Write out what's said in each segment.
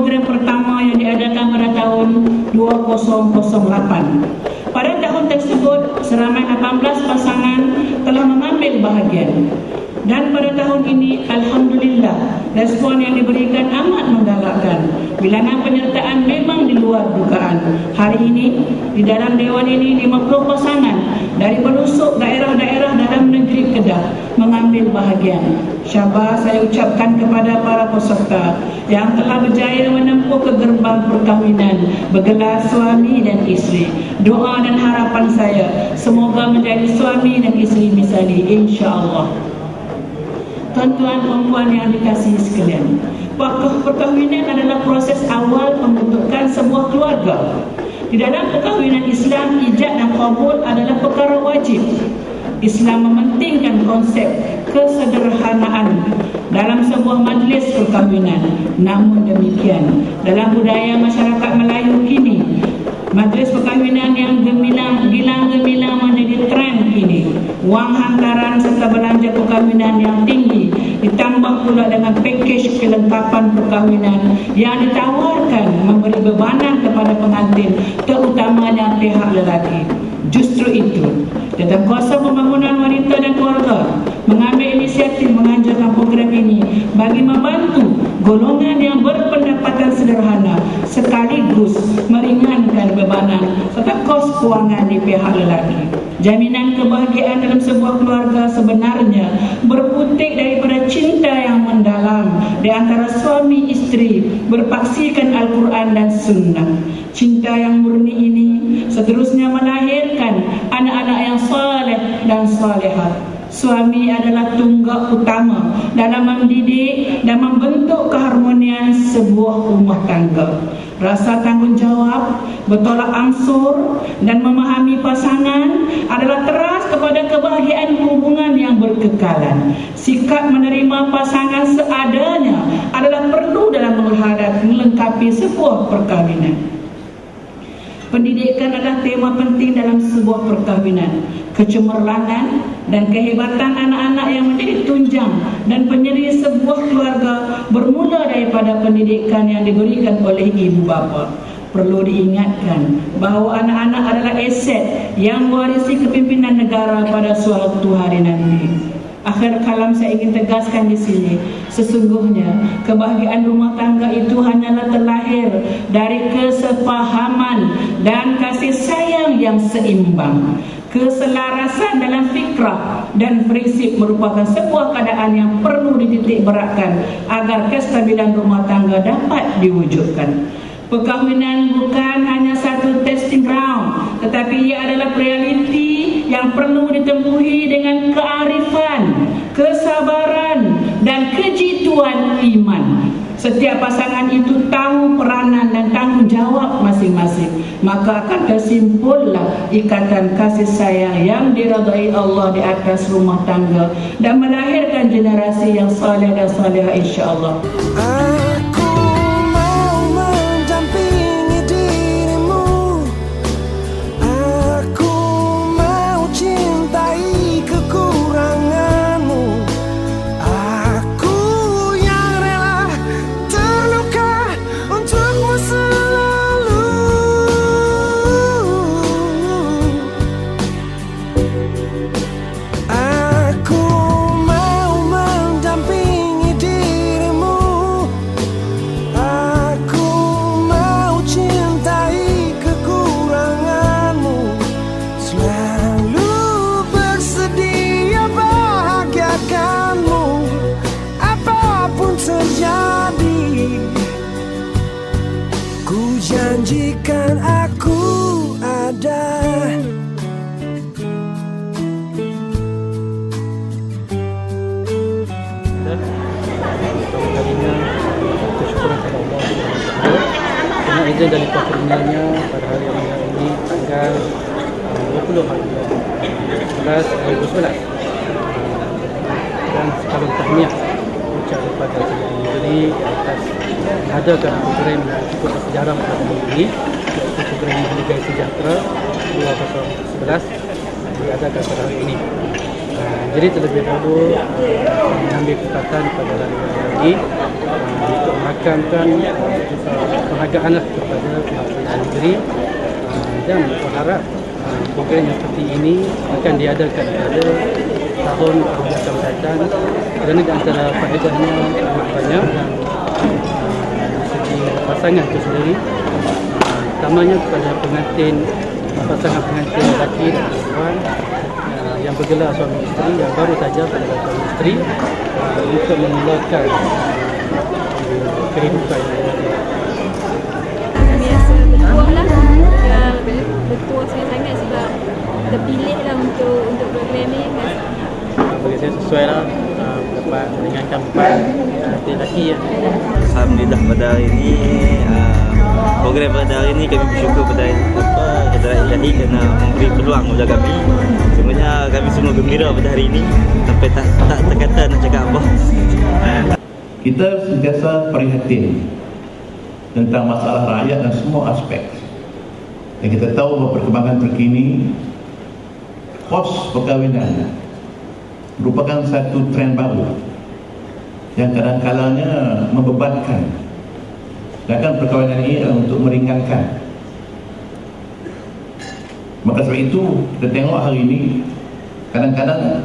program pertama yang diadakan pada tahun 2008. Pada tahun tersebut, seramai 18 pasangan telah mengambil bahagian. Dan pada tahun ini, Alhamdulillah, respon yang diberikan amat menggalakkan. Bilangan penyertaan memang di luar dugaan. Hari ini, di dalam Dewan ini 50 pasangan dari pelosok daerah-daerah dalam negeri Kedah mengambil bahagian. Syabas saya ucapkan kepada para peserta yang telah berjaya menempuh ke gerbang perkahwinan bergelar suami dan isteri. Doa dan harapan saya, semoga menjadi suami dan isteri misali, insya-Allah. Tuan-tuan perempuan yang dikasihi sekalian, perkahwinan adalah proses awal pembentukan sebuah keluarga. Di dalam perkahwinan Islam, ijab dan qabul adalah perkara wajib. Islam mementingkan konsep kesederhanaan dalam sebuah majlis perkahwinan. Namun demikian, dalam budaya masyarakat Melayu kini, majlis perkahwinan yang gilang-gemilang menjadi tren kini. Wang hantaran serta belanja perkahwinan yang tinggi, ditambah pula dengan pakej kelengkapan perkahwinan yang ditawarkan, memberi bebanan kepada pengantin, terutamanya pihak lelaki. Justru itu, dalam kuasa pembangunan wanita dan keluarga mengambil inisiatif menganjurkan program ini bagi membantu golongan yang berpendapatan sederhana sekaligus meringankan bebanan serta kos kewangan di pihak lelaki. Jaminan kebahagiaan dalam sebuah keluarga sebenarnya berputik daripada cinta yang mendalam di antara suami isteri berpaksikan Al-Quran dan Sunnah. Cinta yang murni ini seterusnya melahirkan anak-anak yang saleh dan salihah. Suami adalah tunggak utama dalam mendidik dan membentuk keharmonian sebuah rumah tangga. Rasa tanggungjawab, bertolak ansur dan memahami pasangan adalah teras kepada kebahagiaan hubungan yang berkekalan. Sikap menerima pasangan seadanya adalah perlu dalam melengkapi sebuah perkahwinan. Pendidikan adalah tema penting dalam sebuah perkahwinan. Kecemerlangan dan kehebatan anak-anak yang menjadi tunjang dan penyeri sebuah keluarga bermula daripada pendidikan yang diberikan oleh ibu bapa. Perlu diingatkan bahawa anak-anak adalah aset yang mewarisi kepimpinan negara pada suatu hari nanti. Akhir kalam saya ingin tegaskan di sini, sesungguhnya kebahagiaan rumah tangga itu hanyalah terlahir dari kesepahaman dan kasih sayang yang seimbang. Keselarasan dalam fikrah dan prinsip merupakan sebuah keadaan yang perlu dititik beratkan agar kestabilan rumah tangga dapat diwujudkan. Perkahwinan bukan hanya satu testing ground, tetapi ia adalah realiti yang perlu ditempuhi dengan kearifan, kesabaran dan kejituan iman. Setiap pasangan itu tahu peranan dan tanggungjawab masing-masing, maka akan tersimpullah ikatan kasih sayang yang diridai Allah di atas rumah tangga dan melahirkan generasi yang saleh dan salihah, insya-Allah. Janjikan aku ada. Kesyukuran kepada Allah dengan izin dari perkahwinannya pada hari ini tanggal 20 hari 11 2011 dan sekalian tahniah ucap kepada diri di atas mengadakan program yang cukup bersejarah pada hari ini, iaitu program Liga Sejahtera 2011 diadakan pada hari ini. Jadi terlebih dahulu mengambil kesempatan pada hari ini untuk merakamkan penghargaan kepada pihak negeri dan berharap program yang seperti ini akan diadakan pada tahun yang akan datang, kerana di antara faedahnya amat banyak dan segi pasangan itu sendiri, utamanya kepada pasangan pengantin lelaki dan perempuan yang bergelar suami isteri, yang baru saja bergelar suami isteri, untuk memulakan kehidupan biasa bertuah lah. Ya, bertuah sangat sebab terpilih lah untuk program ni. Bagi saya sesuai lah, dapat meringankan beban lelaki ya. Alhamdulillah pada hari ini, program pada hari ini kami bersyukur pada Hadirat Ilahi kerana memberi peluang kepada kami. Sebenarnya kami semua gembira pada hari ini sampai tak terkata nak cakap apa. Kita sentiasa prihatin tentang masalah rakyat dan semua aspek. Dan kita tahu bahawa perkembangan terkini, kos perkahwinan merupakan satu trend baru yang kadang-kadangnya membebankan. Sedangkan perkahwinan ini adalah untuk meringankan. Maka sebab itu kita tengok hari ini, kadang-kadang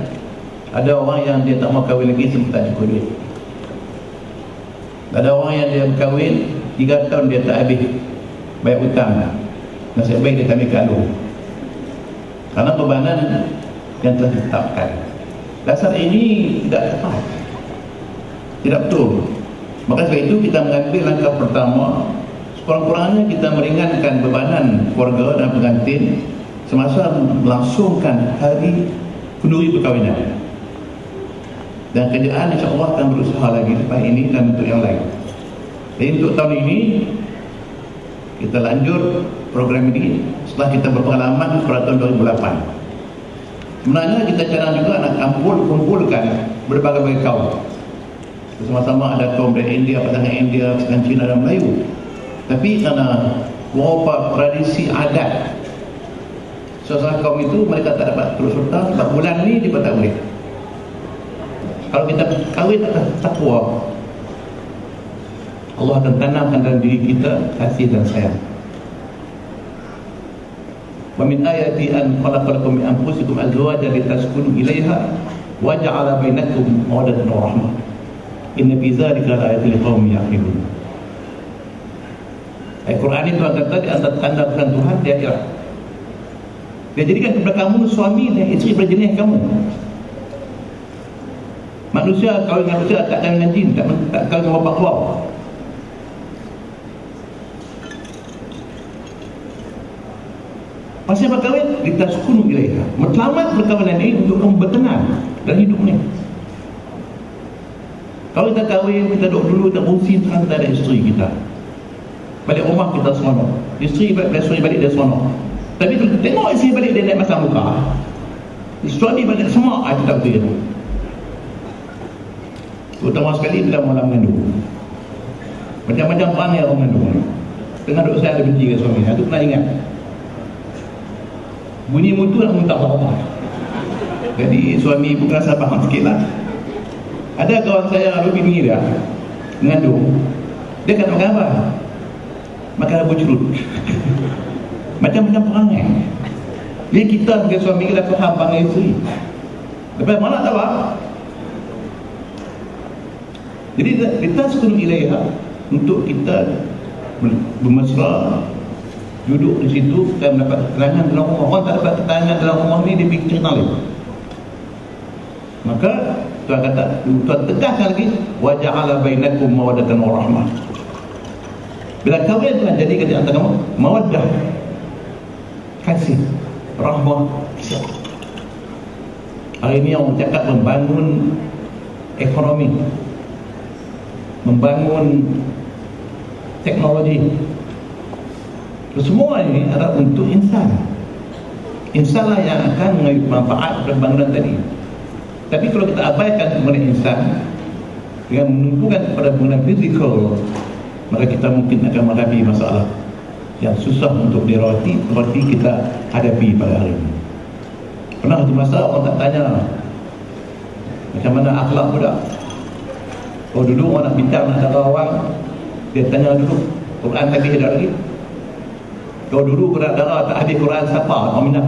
ada orang yang dia tak mau kahwin lagi sebab tak cukup duit. Ada orang yang dia berkahwin 3 tahun dia tak habis bayar hutang. Nasib baik dia ambil kalung karena bebanan yang telah ditetapkan. Dasar ini tidak tepat, tidak betul. Maka sebab itu kita mengambil langkah pertama, sekurang-kurangnya kita meringankan bebanan keluarga dan pengantin semasa melangsungkan hari kenduri perkahwinan. Dan kerajaan insya-Allah akan berusaha lagi lepas ini dan untuk yang lain. Jadi untuk tahun ini kita lanjut program ini setelah kita berpengalaman pada tahun 2008. Sebenarnya kita cadang juga nak kumpulkan berbagai kaum. Bersama-sama ada kaum dari India, pasangan India, pasangan Cina dan Melayu. Tapi kerana beberapa tradisi adat, sesuatu kaum itu mereka tak dapat terus serta sebab bulan ni dia tak boleh. Kalau kita kahwin atas takwa, Allah akan tanamkan dalam diri kita kasih dan sayang. Wa min ayati an khalaqakum min anfusikum azwajan litaskunu ilaiha wa ja'ala bainakum mawaddatan wa rahmah. Inna fi dzalika laayatin liqaumin yaqilun. Al-Quran itu akan kata di antara tanda Tuhan di akhirat. Dia jadikan kepada kamu suami dan isteri berjenis kamu. Manusia kahwin dengan manusia tak dengan jin, tak kahwin dengan bapak kau. Pasal berkahwin, kita sukunu ilaiha. Matlamat perkahwinan ini untuk kamu bertenang dalam hidup ni. Kalau kita kahwin, kita duduk dulu, kita berfungsi antara isteri kita. Balik rumah kita seronok. Isteri balik dia seronok. Tapi kita tengok isteri balik dia naik masa muka. Suami balik semua, itu tak betul. Terutama sekali bila malam mengandung. Macam-macam perangai orang mengandung. Tengah duduk saya ada benci ke suami. Itu kena ingat. Bunyi mutu nak muntah apa. Jadi suami pun rasa faham sikit lah. Ada kawan saya lalu bini dia mengandung. Dia kata makan apa? Makan abu jerut. Macam-macam perangai. Jadi kita sebagai suami kita faham perangai isteri. Lepas mana tak apa? Jadi kita sukun ilaiha untuk kita bermesra, duduk di situ, kita mendapat keterangan dalam rumah. Orang tak dapat keterangan dalam rumah ni, dia fikir lain. Maka Tuhan kata, Tuhan tegaskan lagi, wa ja'ala bainakum mawaddatan wa rahmah. Bila kahwin Tuhan jadikan di antara kamu mawaddah, kasih, rahmah, kisah. Hari ini orang cakap membangun ekonomi, membangun teknologi. Semua ini adalah untuk insan. Insanlah yang akan mengambil manfaat dari bangunan tadi. Tapi kalau kita abaikan mengenai insan dengan menumpukan kepada bangunan fizikal, maka kita mungkin akan menghadapi masalah yang susah untuk dirawati seperti kita hadapi pada hari ini. Pernah satu masa orang tak tanya Macam mana akhlak budak. Kalau dulu orang nak bincang nak darah orang, dia tanya dulu, Quran habis tak lagi? Kalau dulu berat darah tak habis Quran, siapa orang minat?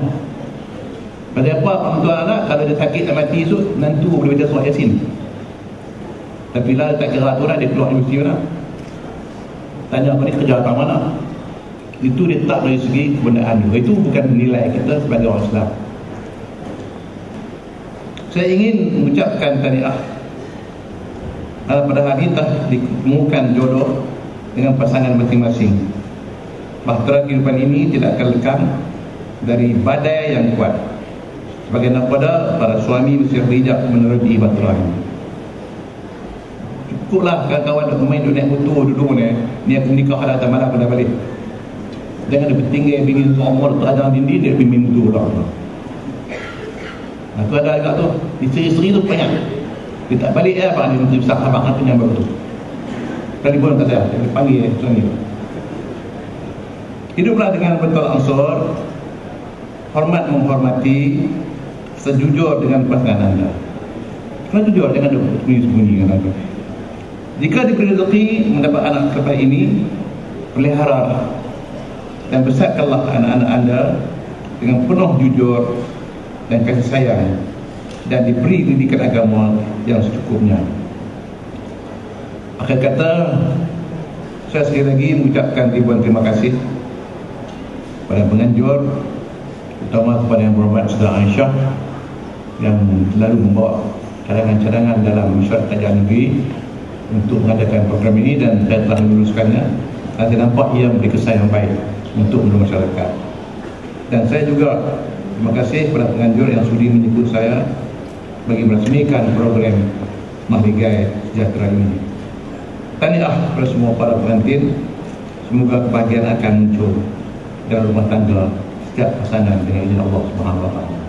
Pasal apa orang tua anak, kalau dia sakit nak mati esok, nantu boleh baca surah Yasin. Tapi lah tak kira aturan, dia keluar universiti mana? Tanya apa ni, kerja kat mana? Itu dia tak dari segi kebenaran. Itu bukan nilai kita sebagai orang Islam. Saya ingin mengucapkan tahniah pada hari ini telah ditemukan jodoh dengan pasangan masing-masing. Bahtera kehidupan ini tidak akan lekang dari badai yang kuat. Sebagai nakoda, para suami mesti bijak menerobi bahtera ini. Cukuplah kawan-kawan nak main dunia motor dulu ni aku nikah dah tak malam dah balik. Jangan dia bertinggal bini umur tu ada dinding dia pergi motor lah. Tu ada agak tu, isteri-isteri tu banyak. Dia tak balik abang dia menteri besar abang nak penyambut tu. Telefon kat saya, dia panggil suami. Hiduplah dengan betul ansur, hormat menghormati, sejujur dengan pasangan anda. Kena jujur, jangan ada sembunyi-sembunyi dengan anda. Jika diberi rezeki mendapat anak seperti ini, pelihara dan besarkanlah anak-anak anda dengan penuh jujur dan kasih sayang, dan diberi pendidikan agama yang secukupnya. Akhir kata, saya sekali lagi mengucapkan ribuan terima kasih pada penganjur, terutama kepada yang berhormat Saudara Aisyah yang selalu membawa cadangan-cadangan dalam mesyuarat kajian negeri untuk mengadakan program ini, dan saya telah meluluskannya. Nanti nampak ia memberi kesan yang baik untuk masyarakat. Dan saya juga terima kasih kepada penganjur yang sudi menyebut saya bagi meresmikan program Mahligai Sejahtera ini. Tahniah kepada semua para pengantin. Semoga kebahagiaan akan muncul dalam rumah tangga setiap pasangan dengan izin Allah Subhanahu wa taala.